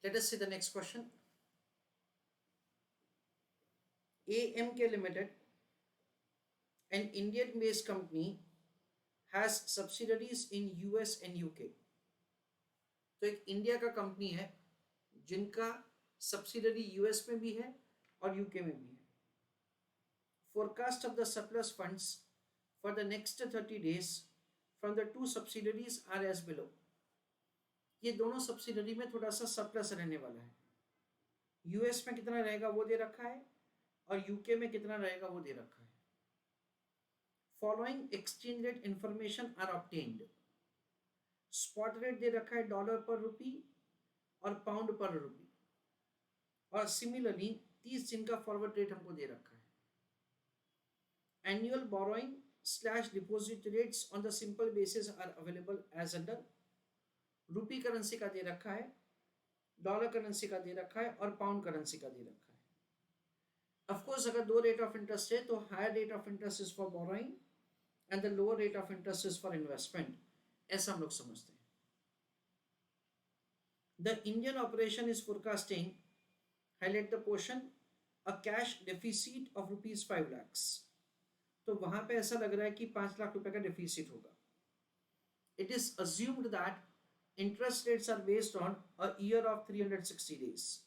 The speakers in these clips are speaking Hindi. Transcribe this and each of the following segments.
Let us see the next question. AMK Limited, an Indian-based company, has subsidiaries in US and UK. तो एक इंडिया का कंपनी है जिनका सब्सिडरी यूएस में भी है और यूके में भी है. Forecast of the surplus funds for the next 30 days from the two subsidiaries are as below. ये दोनों सब्सिडरी में थोड़ा सा सरप्लस रहने वाला है. यूएस में कितना रहेगा वो दे रखा है और यूके में कितना रहेगा वो दे रखा है. Following exchange rate information are obtained. Spot rate दे रखा है डॉलर पर रुपी और पाउंड पर रुपी, और सिमिलरली 30 दिन का फॉरवर्ड रेट हमको दे रखा है. Annual borrowing / deposit rates on the simple basis are available as under. Rupee currency का दे रखा है, डॉलर करेंसी का दे रखा है और पाउंड करेंसी का दे रखा है. ऑफकोर्स अगर दो रेट ऑफ इंटरेस्ट है तो higher rate of interest is for borrowing and the lower rate of interest is for investment, ऐसा हम लोग समझते हैं. The Indian operation is forecasting, highlight the portion, a cash deficit of ₹5 lakhs. तो वहां पे ऐसा लग रहा है कि 5 लाख रुपए का डेफिसिट होगा. It is assumed that interest rates are based on a year of 360 days.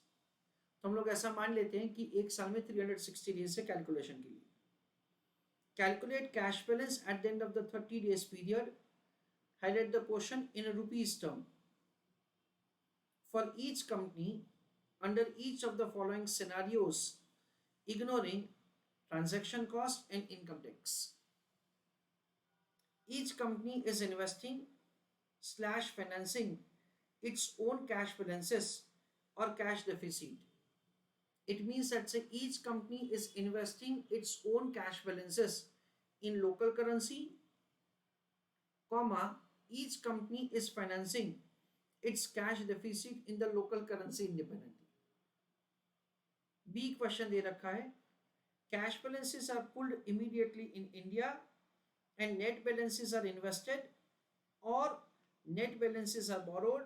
तो हम लोग ऐसा मान लेते हैं कि एक साल में 360 डेज से कैलकुलेशन के लिए. Calculate cash balance eight the end of the 30 days period, highlight the portion in a rupees term for each company under each of the following scenarios, ignoring transaction cost and income tax. Each company is investing / financing its own cash balances or cash deficit. It means that each company is investing its own cash balances in local currency, comma, each company is financing its cash deficit in the local currency independently. B question दे रखा है, cash balances are pulled immediately in India and net balances are invested or net balances are borrowed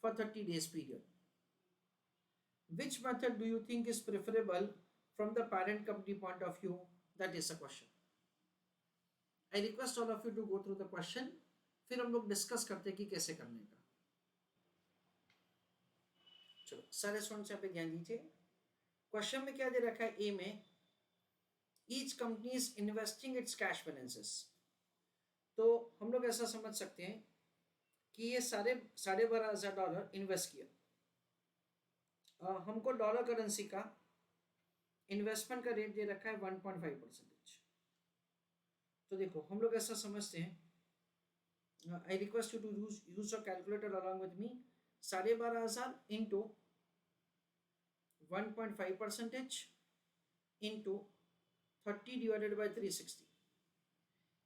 for 30 days period. Which method do you think is preferable from the parent company point of view? That is a question. I request all of you to go through the question, फिर हम लोग डिस्कस करते हैं कि कैसे करने का. चलो सारे स्टूडेंट्स यहाँ पे ध्यान दीजिए. क्वेश्चन में क्या दे रखा है, ए में each company is investing it's cash balances. तो हम लोग ऐसा समझ सकते हैं कि ये $12,500 इन्वेस्ट किया. हमको डॉलर करेंसी का इन्वेस्टमेंट का रेट दे रखा है 1.5%. तो देखो हम लोग ऐसा समझते हैं, I request you to use your calculator along with me. 12,500 into 1.5% into 30 divided by 360.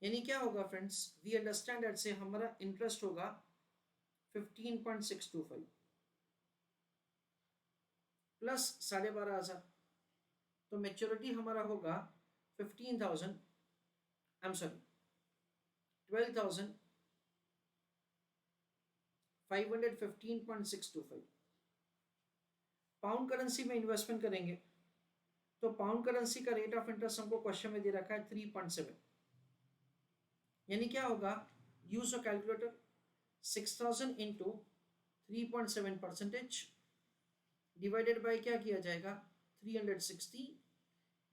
यानी क्या होगा फ्रेंड्स, वी अंडरस्टैंड दैट से हमारा इंटरेस्ट होगा 15.625 प्लस 12,500, तो मेच्योरिटी हमारा होगा 12,515.625. पाउंड करेंसी में इन्वेस्टमेंट करेंगे तो पाउंड करेंसी का रेट ऑफ इंटरेस्ट हमको क्वेश्चन में दे रखा है 3.7. यानी क्या होगा, use of calculator, 6,000 into 3.7% divided by क्या किया जाएगा 360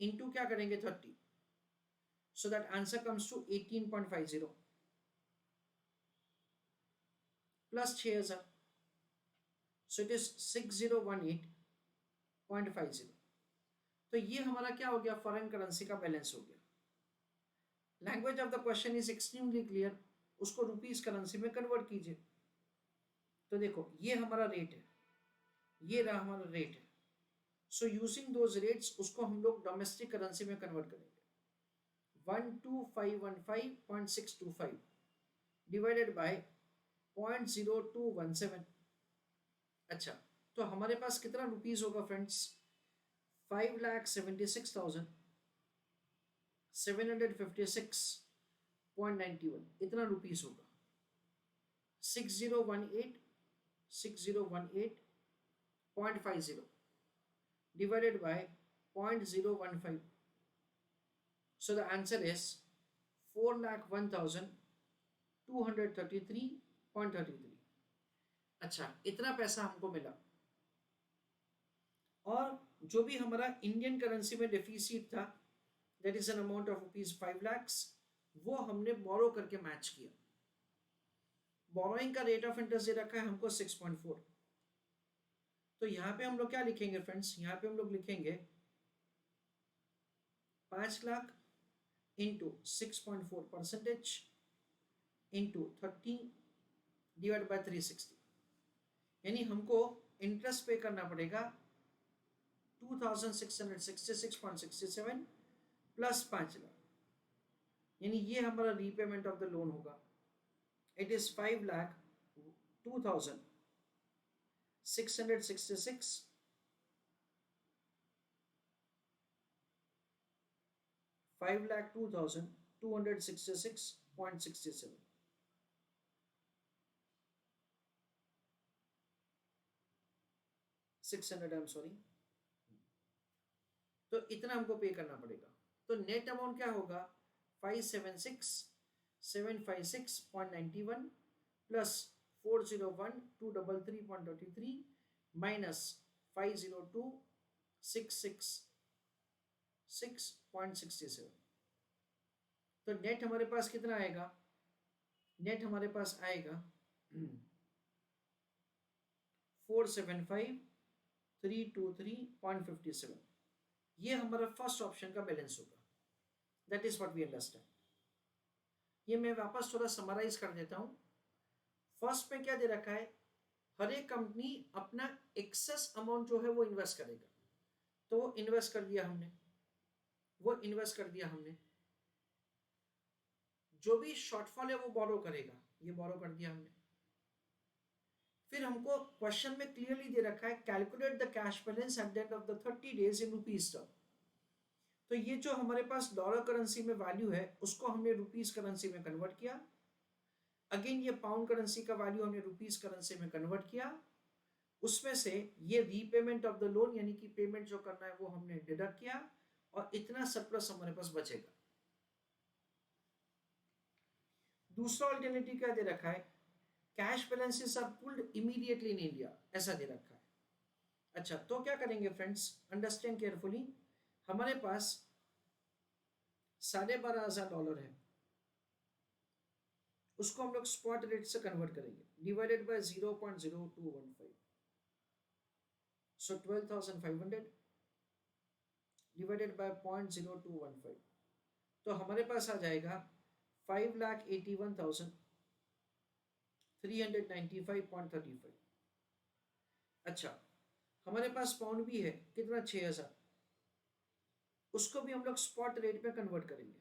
इंटू क्या करेंगे 30, so that answer comes to 18.50 plus 6,000, so it is 6018.50. तो ये हमारा क्या हो गया, फॉरेन करेंसी का बैलेंस हो गया. Language of the question is extremely clear, उसको रुपीस करेंसी में कन्वर्ट कीजिए. तो देखो ये हमारा रेट है, ये रहा हमारा रेट है. सो यूजिंग दोज रेट्स उसको हम लोग डोमेस्टिक करेंसी में कन्वर्ट करेंगे. 12,515.625 डिवाइडेड बाय 0.0217. अच्छा, तो हमारे पास कितना रुपीस होगा फ्रेंड्स, 5,76,756.91. इतना रुपीस होगा. 6018 0.50 divided by 0.015. So the answer is 4,01,233.33. अच्छा, इतना पैसा हमको मिला और जो भी हमारा इंडियन करेंसी में डेफिसिट था, that is an amount of ₹5 lakhs, वो हमने बोरो करके मैच किया। बोरोइंग का रेट ऑफ इंटरेस्ट दे रखा है हमको 6.4। तो यहाँ पे हम लोग क्या लिखेंगे फ्रेंड्स, यहाँ पे हम लोग लिखेंगे 5 lakh into 6.4% into 30 divide by 360, यानी हमको इंटरेस्ट पे करना पड़ेगा 2666.67 प्लस 5 लाख, यानी ये हमारा रीपेमेंट ऑफ द लोन होगा। It is 5,02,666 5,02,266.67। तो इतना हमको पे करना पड़ेगा। तो नेट अमाउंट क्या होगा, 576,756.91 प्लस 401,233.33 माइनस 502,666.67। तो नेट हमारे पास कितना आएगा, नेट हमारे पास आएगा 475,323.57। ये हमारा फर्स्ट ऑप्शन का बैलेंस होगा। That is what we understand. ये मैं वापस थोड़ा समराइज कर देता हूं। फर्स्ट में क्या दे रखा है, हर एक कंपनी अपना एक्सेस अमाउंट जो है वो इन्वेस्ट करेगा। तो वो इन्वेस्ट कर दिया हमने, जो भी शॉर्टफॉल है वो बोरो करेगा, ये बोरो कर दिया हमने। फिर हमको क्वेश्चन में क्लियरली दे रखा है calculate the cash balance eight the end of the 30 days in rupees term. तो ये जो हमारे पास डॉलर करेंसी में वैल्यू है उसको हमने रुपीज करेंसी में कन्वर्ट किया। अगेन ये पाउंड करेंसी का वैल्यू हमने रुपीज करेंसी में कन्वर्ट किया। उसमें से ये रीपेमेंट ऑफ द लोन यानी कि पेमेंट जो करना है वो हमने डिडक्ट किया और इतना सरप्लस हमारे पास बचेगा। दूसरा ऑल्टरनेटिव क्या दे रखा है, cash balances are pulled immediately in India, ऐसा दे रखा है। अच्छा, तो क्या करेंगे फ्रेंड्स, अंडरस्टैंड केयरफुली। हमारे पास $12,500 है, उसको हम लोग स्पॉट रेट से कन्वर्ट करेंगे, divided by 0.0215। So 12,500 divided by 0.0215, तो हमारे पास आ जाएगा 5,81,395.35। अच्छा, हमारे पास पाउंड भी है, कितना 6,000, उसको भी हम लोग स्पॉट रेट में कन्वर्ट करेंगे।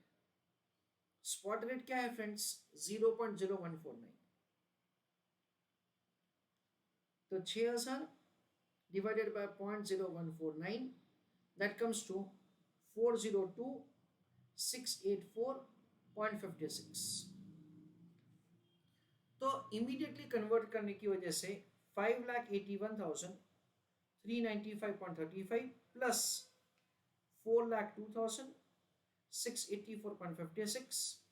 स्पॉट रेट क्या है फ्रेंड्स, 0.0149। तो 6,000 divided by 0.0149, that comes to 402,684.56। तो इमीडिएटली कन्वर्ट करने की वजह से 5,81,395.35 प्लस 4,02,684.56,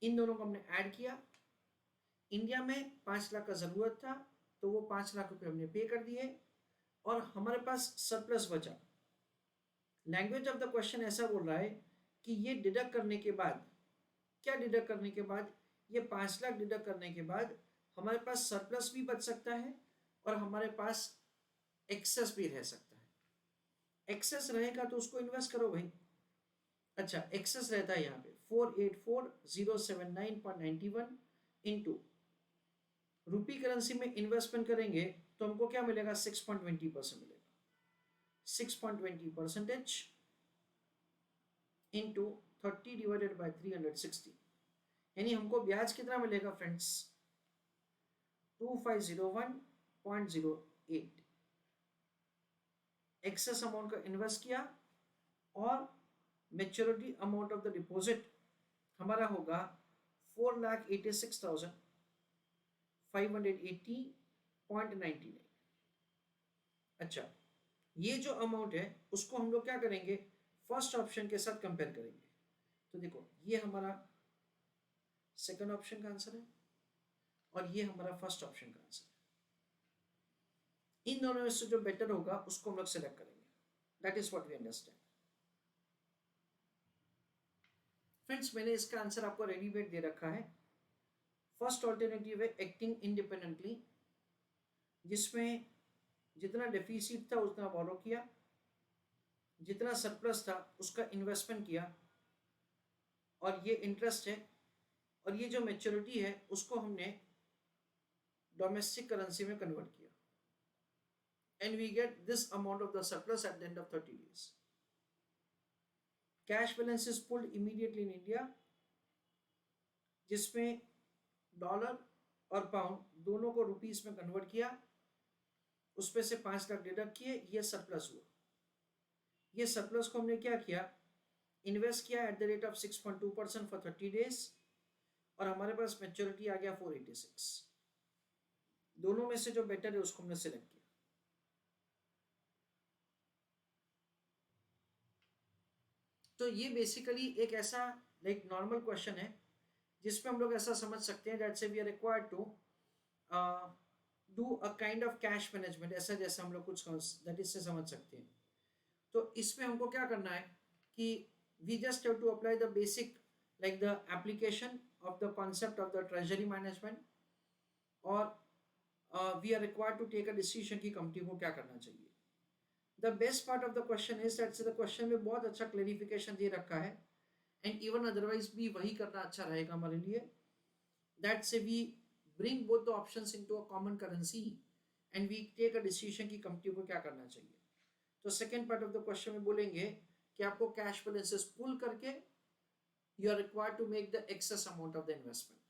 इन दोनों को हमने ऐड किया। इंडिया में 5 लाख का जरूरत था तो वो 5 लाख रुपए हमने पे कर दिए और हमारे पास सरप्लस बचा। लैंग्वेज ऑफ द क्वेश्चन ऐसा बोल रहा है कि ये डिडक्ट करने के बाद, क्या डिडक्ट करने के बाद, ये 5 लाख डिडक्ट करने के बाद हमारे पास सरप्लस भी बच सकता है और हमारे पास एक्सेस भी रह सकता है। एक्सेस रहेगा तो उसको इन्वेस्ट करो भाई। अच्छा, एक्सेस रहता है यहाँ पे 484,079.91 इंटू रुपी करेंसी में इन्वेस्टमेंट करेंगे तो हमको क्या मिलेगा, 6.20% मिलेगा। 6.20% इंटू 30 डिवाइडेड बाय 360, यानी हमको ब्याज कितना मिलेगा फ्रेंड्स, 2501.08। एक्सेस अमाउंट का इन्वेस्ट किया और maturity amount of the deposit हमारा होगा 4,86,580.99। अच्छा, ये जो अमाउंट है उसको हम लोग क्या करेंगे, फर्स्ट ऑप्शन के साथ कंपेयर करेंगे। तो देखो ये हमारा सेकंड ऑप्शन का आंसर है और ये हमारा फर्स्ट ऑप्शन का आंसर है। इन दोनों में से जो बेटर होगा उसको हम लोग सेलेक्ट करेंगे। That is what we understand. Friends, मैंने इसका आंसर आपको रेडीमेड दे रखा है। फर्स्ट ऑल्टरनेटिव है एक्टिंग इंडिपेंडेंटली, जिसमें जितना डेफिसिट था उतना बोरो किया, जितना सरप्लस था उसका इन्वेस्टमेंट किया, और ये इंटरेस्ट है, और ये जो मैच्योरिटी है उसको हमने डोमेस्टिक करेंसी में कन्वर्ट किया, and we get this amount of the surplus at the end of 30 days. Cash balance is pulled immediately in India, जिसमें डॉलर और पाउंड दोनों को रुपीस में कन्वर्ट किया, उस पे से 5 लाख डिडक्ट किए, ये सरप्लस हुआ। ये सरप्लस को हमने क्या किया, इन्वेस्ट किया at the rate of 6.2% for 30 days, और हमारे पास मैच्योरिटी आ गया 486। दोनों में से जो बेटर है उसको हमने सिलेक्ट किया। तो ये बेसिकली एक ऐसा लाइक नॉर्मल क्वेश्चन है जिसमें हम लोग ऐसा समझ सकते हैं दैट से we are required to do a kind of cash management, ऐसा जैसा हम लोग कुछ दैट इससे समझ सकते हैं। तो इसमें हमको क्या करना है कि we just have to apply the basic like the application of the concept of the treasury management, और we are required to take a decision कि कंपनी को क्या करना चाहिए। The best part of the question is that the question में बहुत अच्छा क्लेरिफिकेशन दे रखा है, एंड इवन अदरवाइज भी वही करना अच्छा रहेगा हमारे लिए। दैट से we bring both the options into a common currency and we take a decision कि कंपनी को क्या करना चाहिए। तो second part of the question में बोलेंगे कि आपको कैश बैलेंसेस पुल करके you are required to make the excess amount of the investment.